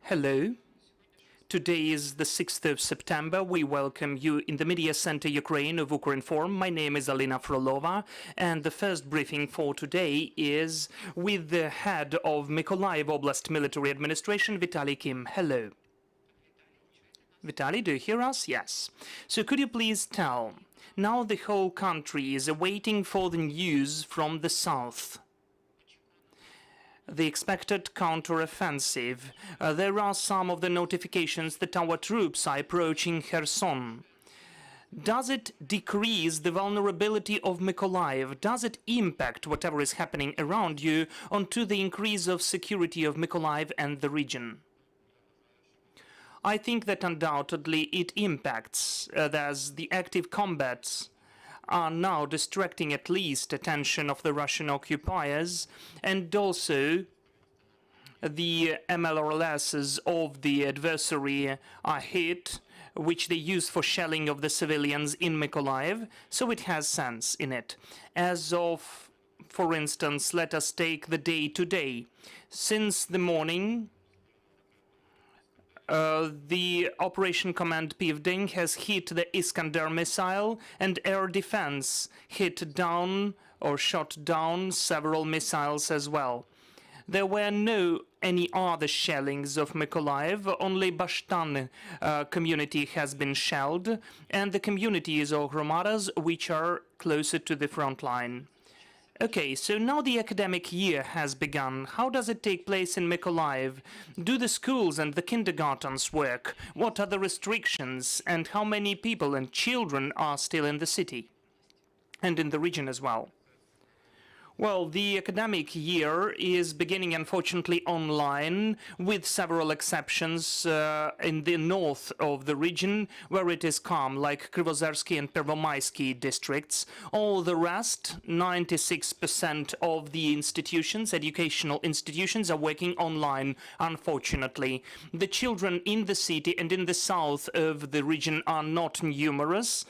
Hello. Today is the 6th of September. We welcome you in the Media Center Ukraine of Ukrinform. My name is Alina Frolova, and the first briefing for today is with the head of Mykolaiv Oblast Military Administration, Vitaliy. Hello. Vitaliy, do you hear us? Yes. So could you please tell, now the whole country is awaiting for the news from the south. The expected counter-offensive. There are some of the notifications that our troops are approaching Kherson. Does it decrease the vulnerability of Mykolaiv? Does it impact whatever is happening around you onto the increase of security of Mykolaiv and the region? I think that undoubtedly it impacts, as the active combats are now distracting at least attention of the Russian occupiers, and also the MLRSs of the adversary are hit, which they use for shelling of the civilians in Mykolaiv, so it has sense in it. As of, for instance, let us take the day today. Since the morning, the Operation Command Pivdeng has hit the Iskander missile, and air defense hit down or shot down several missiles as well. There were no any other shellings of Mykolaiv, only Bashtan community has been shelled, and the communities of Hromadas which are closer to the front line. Okay, so now the academic year has begun. How does it take place in Mykolaiv? Do the schools and the kindergartens work? What are the restrictions? And how many people and children are still in the city? And in the region as well? Well, the academic year is beginning, unfortunately, online, with several exceptions in the north of the region, where it is calm, like Krivozersky and Pervomaisky districts. All the rest, 96% of the institutions, educational institutions, are working online, unfortunately. The children in the city and in the south of the region are not numerous.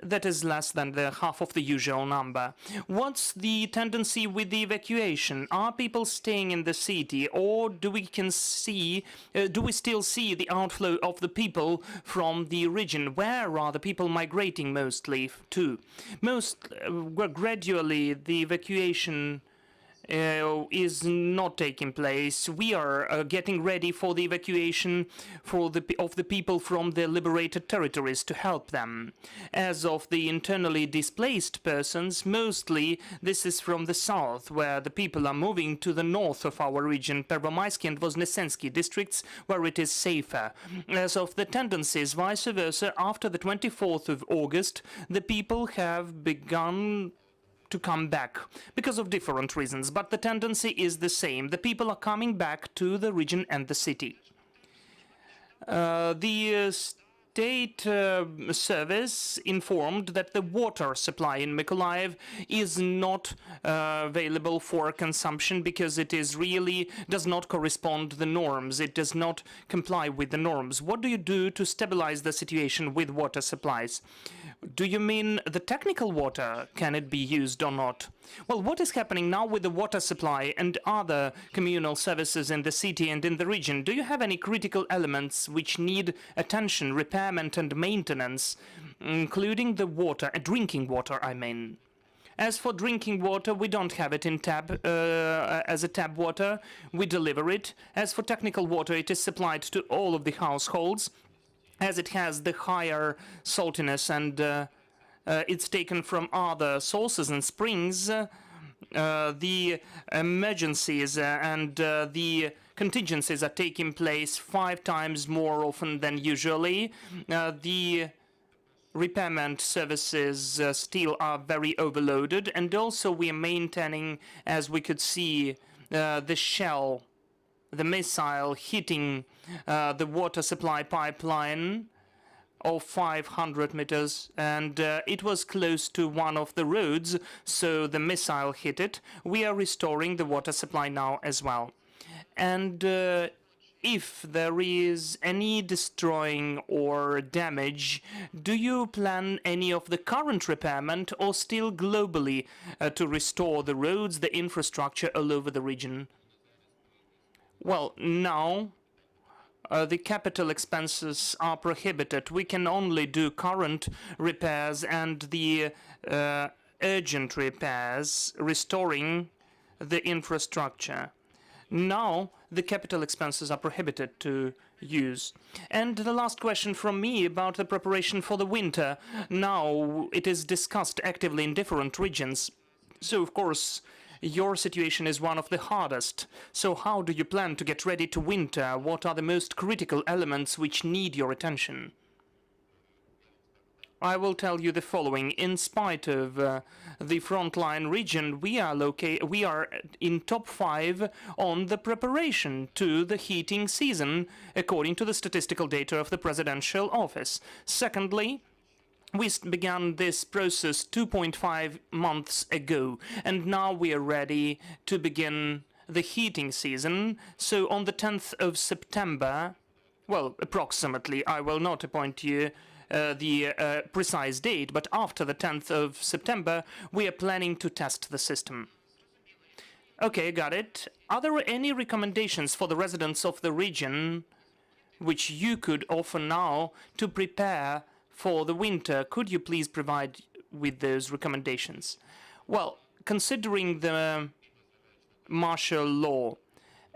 That is less than the half of the usual number. What's the tendency with the evacuation? Are people staying in the city, or do we still see the outflow of the people from the region? Where are the people migrating mostly to? Gradually the evacuation is not taking place. We are getting ready for the evacuation of the people from the liberated territories to help them. As of the internally displaced persons, mostly this is from the south, where the people are moving to the north of our region, Pervomaisky and Voznesensky districts, where it is safer. As of the tendencies, vice versa, after the 24th of August, the people have begun to come back because of different reasons, but the tendency is the same. The people are coming back to the region and the city. The state service informed that the water supply in Mykolaiv is not available for consumption because it is really does not correspond to the norms. It does not comply with the norms. What do you do to stabilize the situation with water supplies? Do you mean the technical water? Can it be used or not? Well, what is happening now with the water supply and other communal services in the city and in the region? Do you have any critical elements which need attention, repairment and maintenance, including the water, drinking water, I mean? As for drinking water, we don't have it in as a tap water. We deliver it. As for technical water, it is supplied to all of the households, as it has the higher saltiness and it's taken from other sources and springs. The emergencies and the contingencies are taking place 5 times more often than usually. The repairment services still are very overloaded, and also we are maintaining, as we could see, the missile hitting the water supply pipeline of 500 meters, and it was close to one of the roads, so the missile hit it. We are restoring the water supply now as well. And if there is any destroying or damage, do you plan any of the current repairment or still globally to restore the roads, the infrastructure all over the region? Well, now the capital expenses are prohibited. We can only do current repairs and the urgent repairs, restoring the infrastructure. Now, the capital expenses are prohibited to use. And the last question from me about the preparation for the winter. Now, it is discussed actively in different regions. So, of course, your situation is one of the hardest. So how do you plan to get ready to winter? What are the most critical elements which need your attention? I will tell you the following. In spite of the frontline region, we are in top 5 on the preparation to the heating season, according to the statistical data of the presidential office. Secondly, we began this process 2.5 months ago, and now we are ready to begin the heating season. So on the 10th of September, well, approximately, I will not appoint you the precise date, but after the 10th of September, we are planning to test the system. Okay, got it. Are there any recommendations for the residents of the region which you could offer now to prepare for the winter? Could you please provide with those recommendations? Well, considering the martial law,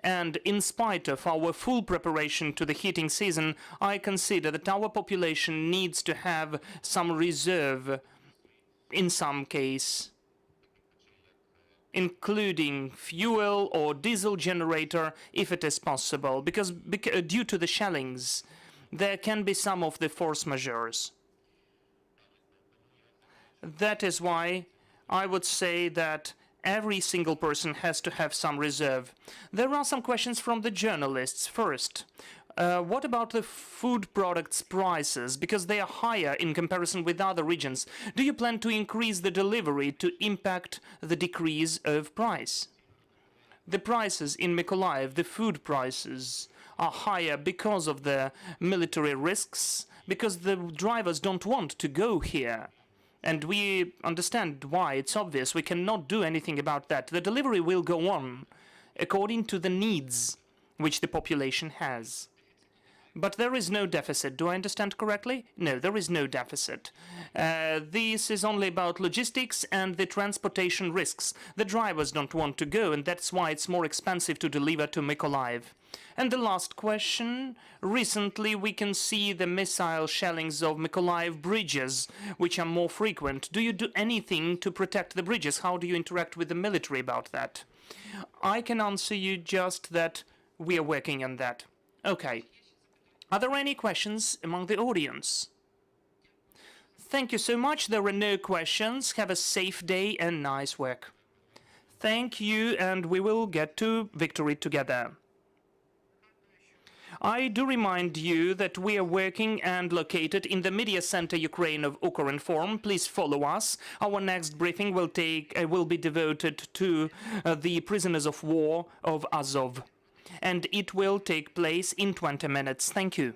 and in spite of our full preparation to the heating season, I consider that our population needs to have some reserve in some case, including fuel or diesel generator if it is possible, because due to the shellings, there can be some of the force majeures. That is why I would say that every single person has to have some reserve. There are some questions from the journalists. First, what about the food products prices? Because they are higher in comparison with other regions. Do you plan to increase the delivery to impact the decrease of price? The prices in Mykolaiv, the food prices, are higher because of the military risks, because the drivers don't want to go here. And we understand why. It's obvious. We cannot do anything about that. The delivery will go on according to the needs which the population has. But there is no deficit. Do I understand correctly? No, there is no deficit. This is only about logistics and the transportation risks. The drivers don't want to go, and that's why it's more expensive to deliver to Mykolaiv. And the last question. Recently, we can see the missile shellings of Mykolaiv bridges, which are more frequent. Do you do anything to protect the bridges? How do you interact with the military about that? I can answer you just that we are working on that. Okay. Are there any questions among the audience? Thank you so much. There are no questions. Have a safe day and nice work. Thank you, and we will get to victory together. I do remind you that we are working and located in the Media Center Ukraine of Ukrinform. Please follow us. Our next briefing will be devoted to the prisoners of war of Azov. And it will take place in 20 minutes. Thank you.